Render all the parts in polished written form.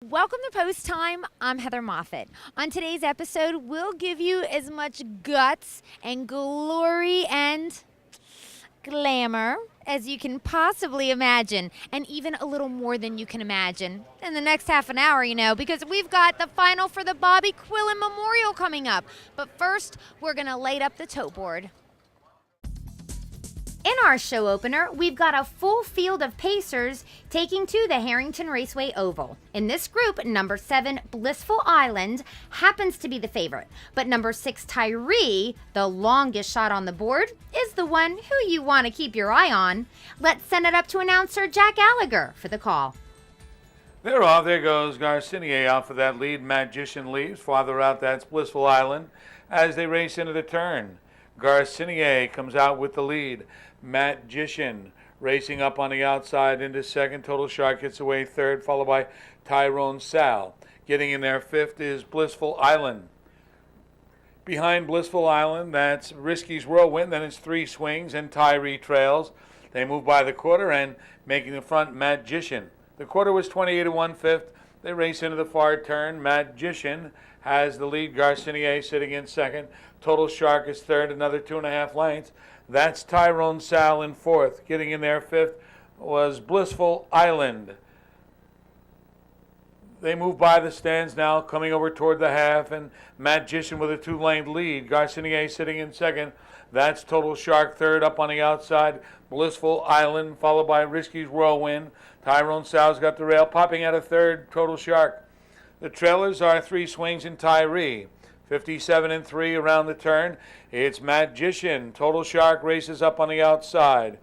Welcome to Post Time. I'm Heather Moffat. On today's episode, we'll give you as much guts and glory and glamour as you can possibly imagine, and even a little more than you can imagine in the next half an hour, because we've got the final for the Bobby Quillen Memorial coming up. But first, we're going to light up the tote board. In our show opener, we've got a full field of Pacers taking to the Harrington Raceway Oval. In this group, number 7, Blissful Island, happens to be the favorite. But number 6, Tyree, the longest shot on the board, is the one who you want to keep your eye on. Let's send it up to announcer Jack Gallagher for the call. They're off. There goes Garcinier out for that lead. Magician leaves. Farther out, that's Blissful Island as they race into the turn. Garcinier comes out with the lead. Magician racing up on the outside into second. Total Shark gets away third, followed by Tyrone Sal. Getting in there fifth is Blissful Island. Behind Blissful Island, that's Risky's Whirlwind. Then it's 3 Swings and Tyree trails. They move by the quarter and making the front Magician. The quarter was 28 1/5. They race into the far turn. Magician has the lead. Garcinier sitting in second. Total Shark is third, another 2.5 lengths. That's Tyrone Sal in fourth. Getting in there fifth was Blissful Island. They move by the stands now, coming over toward the half, and Magician with a 2-lane lead. Garcinier sitting in second. That's Total Shark third up on the outside. Blissful Island, followed by Risky's Whirlwind. Tyrone Sal's got the rail, popping out of third, Total Shark. The trailers are 3 Swings and Tyree. 57 3 around the turn. It's Magician. Total Shark races up on the outside.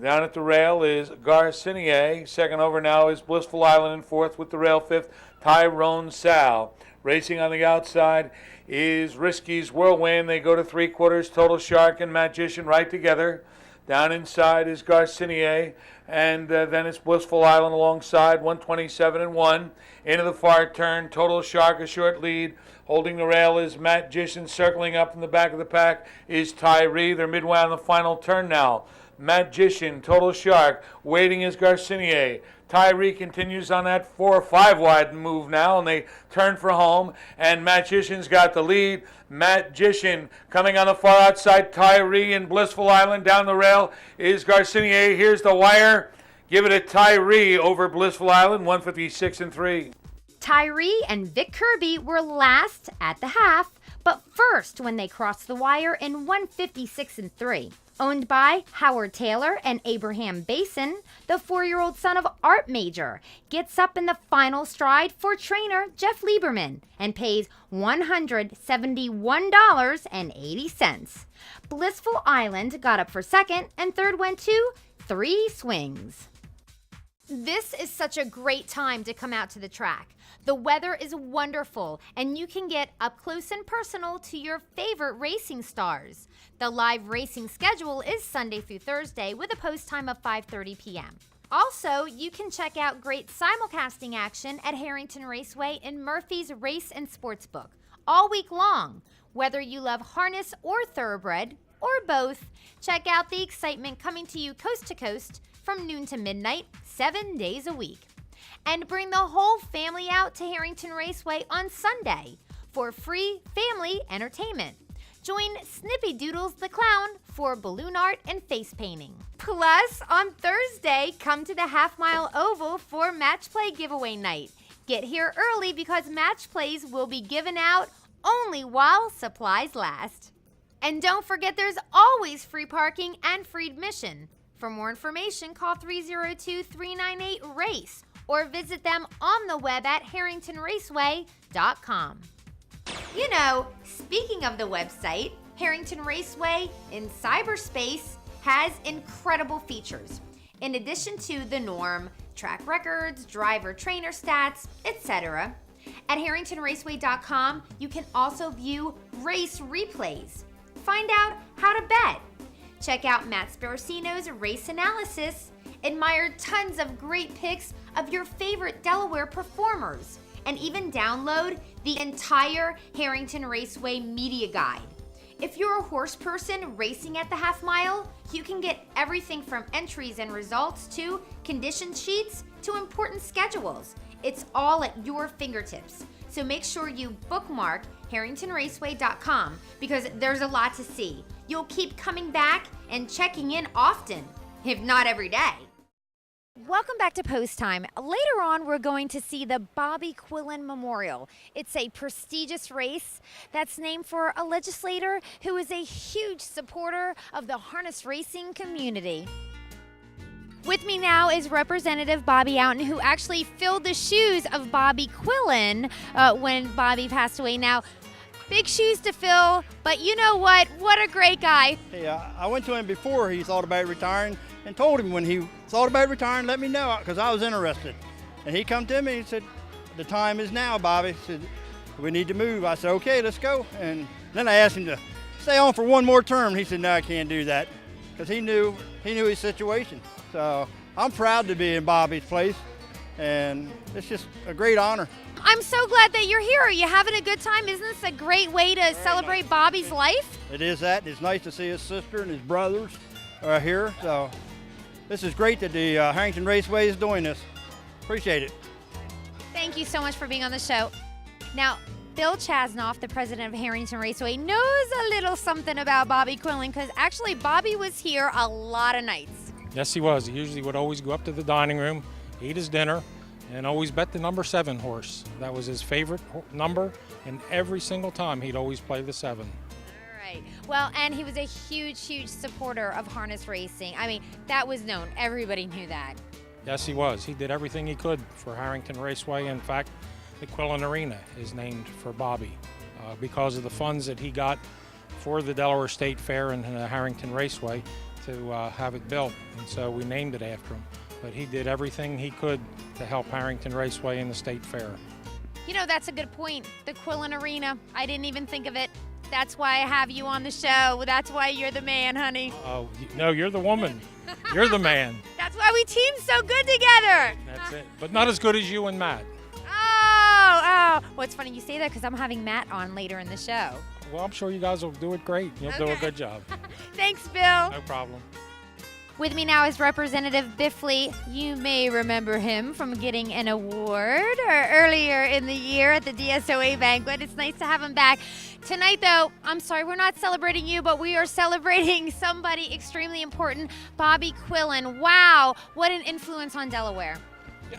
Down at the rail is Garcinier. Second over now is Blissful Island in fourth with the rail fifth. Tyrone Sal. Racing on the outside is Risky's Whirlwind. They go to 3/4. Total Shark and Magician right together. Down inside is Garcinier. And then it's Blissful Island alongside, 127 1. Into the far turn, Total Shark a short lead. Holding the rail is Magician. Circling up in the back of the pack is Tyree. They're midway on the final turn now. Magician, Total Shark, waiting is Garcinier. Tyree continues on that 4 or 5 wide move now, and they turn for home, and Magician's got the lead. Magician coming on the far outside. Tyree and Blissful Island down the rail is Garcinier. Here's the wire. Give it to Tyree over Blissful Island, 156 3. Tyree and Vic Kirby were last at the half, but first when they crossed the wire in 156 3. Owned by Howard Taylor and Abraham Basin, the 4-year-old son of Art Major gets up in the final stride for trainer Jeff Lieberman and pays $171.80. Blissful Island got up for second, and third went to 3 Swings. This is such a great time to come out to the track. The weather is wonderful, and you can get up close and personal to your favorite racing stars. The live racing schedule is Sunday through Thursday with a post time of 5:30 p.m. Also, you can check out great simulcasting action at Harrington Raceway in Murphy's Race and Sportsbook all week long. Whether you love harness or thoroughbred, or both, check out the excitement coming to you coast to coast from noon to midnight, 7 days a week. And bring the whole family out to Harrington Raceway on Sunday for free family entertainment. Join Snippy Doodles the Clown for balloon art and face painting. Plus, on Thursday, come to the Half Mile Oval for Match Play giveaway night. Get here early because match plays will be given out only while supplies last. And don't forget there's always free parking and free admission. For more information, call 302-398-RACE or visit them on the web at harringtonraceway.com. Speaking of the website, Harrington Raceway in cyberspace has incredible features. In addition to the norm, track records, driver trainer stats, etc. At harringtonraceway.com, you can also view race replays. Find out how to bet. Check out Matt Sparacino's race analysis. Admire tons of great pics of your favorite Delaware performers. And even download the entire Harrington Raceway media guide. If you're a horse person racing at the half mile, you can get everything from entries and results to condition sheets to important schedules. It's all at your fingertips. So make sure you bookmark HarringtonRaceway.com because there's a lot to see. You'll keep coming back and checking in often, if not every day. Welcome back to Post Time. Later on, we're going to see the Bobby Quillen Memorial. It's a prestigious race that's named for a legislator who is a huge supporter of the harness racing community. With me now is Representative Bobby Outen, who actually filled the shoes of Bobby Quillen when Bobby passed away. Now, big shoes to fill, but you know what? What a great guy. Hey, I went to him before he thought about retiring and told him when he thought about retiring, let me know, because I was interested. And he come to me and said, the time is now, Bobby. He said, we need to move. I said, okay, let's go. And then I asked him to stay on for one more term. He said, no, I can't do that, because he knew his situation. So I'm proud to be in Bobby's place, and it's just a great honor. I'm so glad that you're here. Are you having a good time? Isn't this a great way to celebrate Bobby's life? It is that. It's nice to see his sister and his brothers are here. So this is great that the Harrington Raceway is doing this. Appreciate it. Thank you so much for being on the show. Now, Bill Chasnoff, the president of Harrington Raceway, knows a little something about Bobby Quillen because actually Bobby was here a lot of nights. Yes, he was. He usually would always go up to the dining room, eat his dinner, and always bet the number 7 horse. That was his favorite number, and every single time he'd always play the 7. All right. Well, and he was a huge, huge supporter of harness racing. I mean, that was known. Everybody knew that. Yes, he was. He did everything he could for Harrington Raceway. In fact, the Quillen Arena is named for Bobby because of the funds that he got for the Delaware State Fair and the Harrington Raceway to have it built, and so we named it after him. But he did everything he could to help Harrington Raceway and the State Fair. You know, that's a good point. The Quillen Arena, I didn't even think of it. That's why I have you on the show. That's why you're the man, honey. Oh, no, you're the woman. You're the man. That's why we team so good together. That's it. But not as good as you and Matt. Oh. Well, it's funny you say that because I'm having Matt on later in the show. Well, I'm sure you guys will do it great. You'll do a good job. Thanks, Bill. No problem. With me now is Representative Biffley. You may remember him from getting an award earlier in the year at the DSOA banquet. It's nice to have him back. Tonight, though, I'm sorry, we're not celebrating you, but we are celebrating somebody extremely important, Bobby Quillen. Wow, what an influence on Delaware.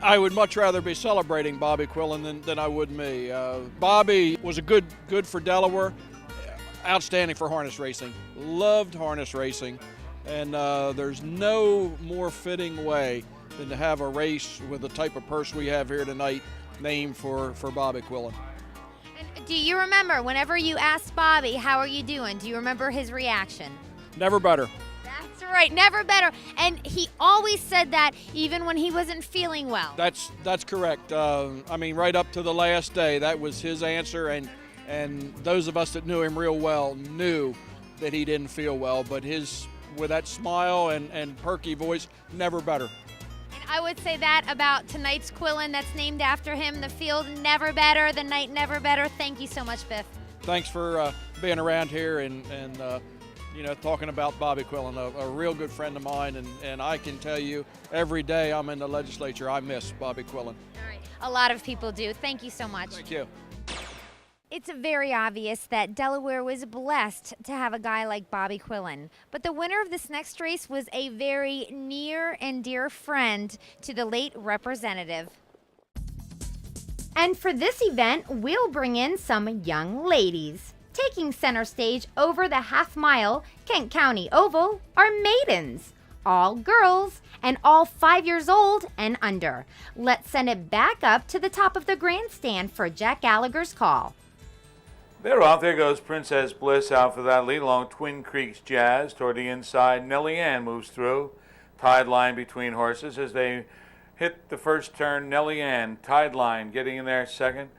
I would much rather be celebrating Bobby Quillen than I would me. Bobby was a good for Delaware, outstanding for harness racing, loved harness racing, and there's no more fitting way than to have a race with the type of purse we have here tonight named for Bobby Quillen. And do you remember, whenever you asked Bobby, how are you doing, do you remember his reaction? Never better. That's right, never better. And he always said that even when he wasn't feeling well. That's correct. I mean, right up to the last day, that was his answer, and those of us that knew him real well knew that he didn't feel well, but with that smile and perky voice, never better. And I would say that about tonight's Quillen that's named after him. The field never better, the night never better. Thank you so much, Biff. Thanks for being around here and talking about Bobby Quillen, a real good friend of mine, and I can tell you every day I'm in the legislature, I miss Bobby Quillen. All right, a lot of people do. Thank you so much. Thank you. It's very obvious that Delaware was blessed to have a guy like Bobby Quillen. But the winner of this next race was a very near and dear friend to the late representative. And for this event, we'll bring in some young ladies. Taking center stage over the half-mile Kent County Oval are maidens, all girls and all 5 years old and under. Let's send it back up to the top of the grandstand for Jack Gallagher's call. They're off. There goes Princess Bliss out for that lead along Twin Creeks Jazz. Toward the inside, Nellie Ann moves through. Tide line between horses as they hit the first turn. Nellie Ann, tide line, getting in there second.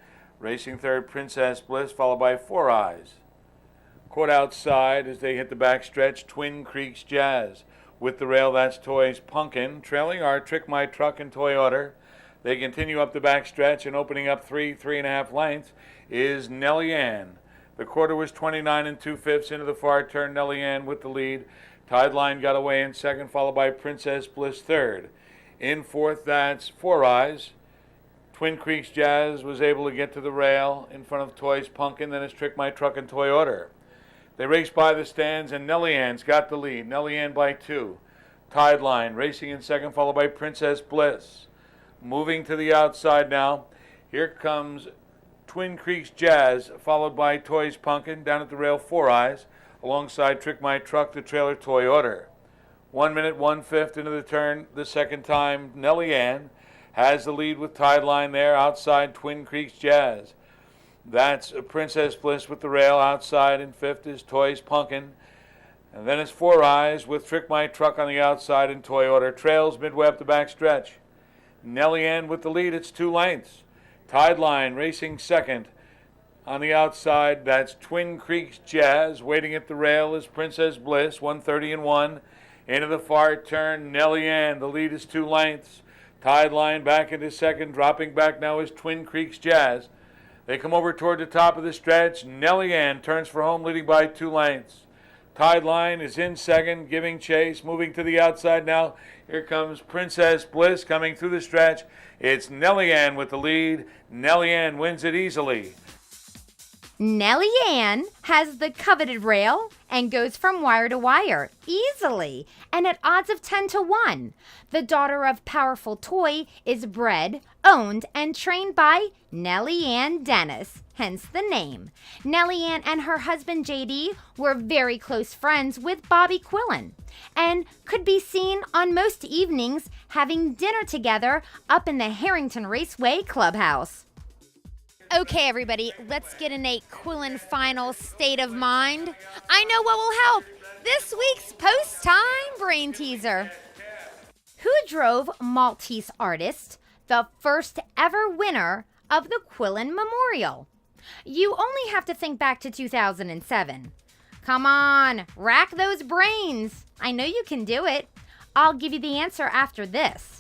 Racing third, Princess Bliss, followed by Four Eyes. Caught outside as they hit the back stretch, Twin Creeks Jazz. With the rail, that's Toys Punkin. Trailing are Trick My Truck and Toy Order. They continue up the back stretch, and opening up 3.5 lengths is Nellie Ann. The quarter was 29 2/5 into the far turn. Nellie Ann with the lead. Tide line got away in second, followed by Princess Bliss third. In fourth, that's Four Eyes. Twin Creeks Jazz was able to get to the rail in front of Toys Punkin, then it's Trick My Truck and Toy Order. They raced by the stands, and Nellie Ann's got the lead. Nellie Ann by 2. Tide Line racing in second, followed by Princess Bliss. Moving to the outside now. Here comes Twin Creeks Jazz, followed by Toys Punkin, down at the rail, Four Eyes, alongside Trick My Truck, the trailer, Toy Order. 1 minute, 1/5 into the turn, the second time, Nellie Ann has the lead with Tide Line there outside Twin Creeks Jazz. That's Princess Bliss with the rail. Outside in fifth is Toys Punkin. And then it's Four Eyes with Trick My Truck on the outside and Toy Order. Trails midway up the back stretch. Nellie Ann with the lead. It's 2 lengths. Tide Line racing second. On the outside, that's Twin Creeks Jazz. Waiting at the rail is Princess Bliss, 1:30-1. Into the far turn, Nellie Ann. The lead is 2 lengths. Tide Line back into second. Dropping back now is Twin Creeks Jazz. They come over toward the top of the stretch. Nellie Ann turns for home, leading by 2 lengths. Tide Line is in second, giving chase. Moving to the outside now. Here comes Princess Bliss coming through the stretch. It's Nellie Ann with the lead. Nellie Ann wins it easily. Nellie Ann has the coveted rail and goes from wire to wire easily and at odds of 10-1. The daughter of Powerful Toy is bred, owned, and trained by Nellie Ann Dennis, hence the name. Nellie Ann and her husband JD were very close friends with Bobby Quillen and could be seen on most evenings having dinner together up in the Harrington Raceway Clubhouse. Okay, everybody, let's get in a Quillen final state of mind. I know what will help. This week's post-time brain teaser. Who drove Maltese Artist, the first ever winner of the Quillen Memorial? You only have to think back to 2007. Come on, rack those brains. I know you can do it. I'll give you the answer after this.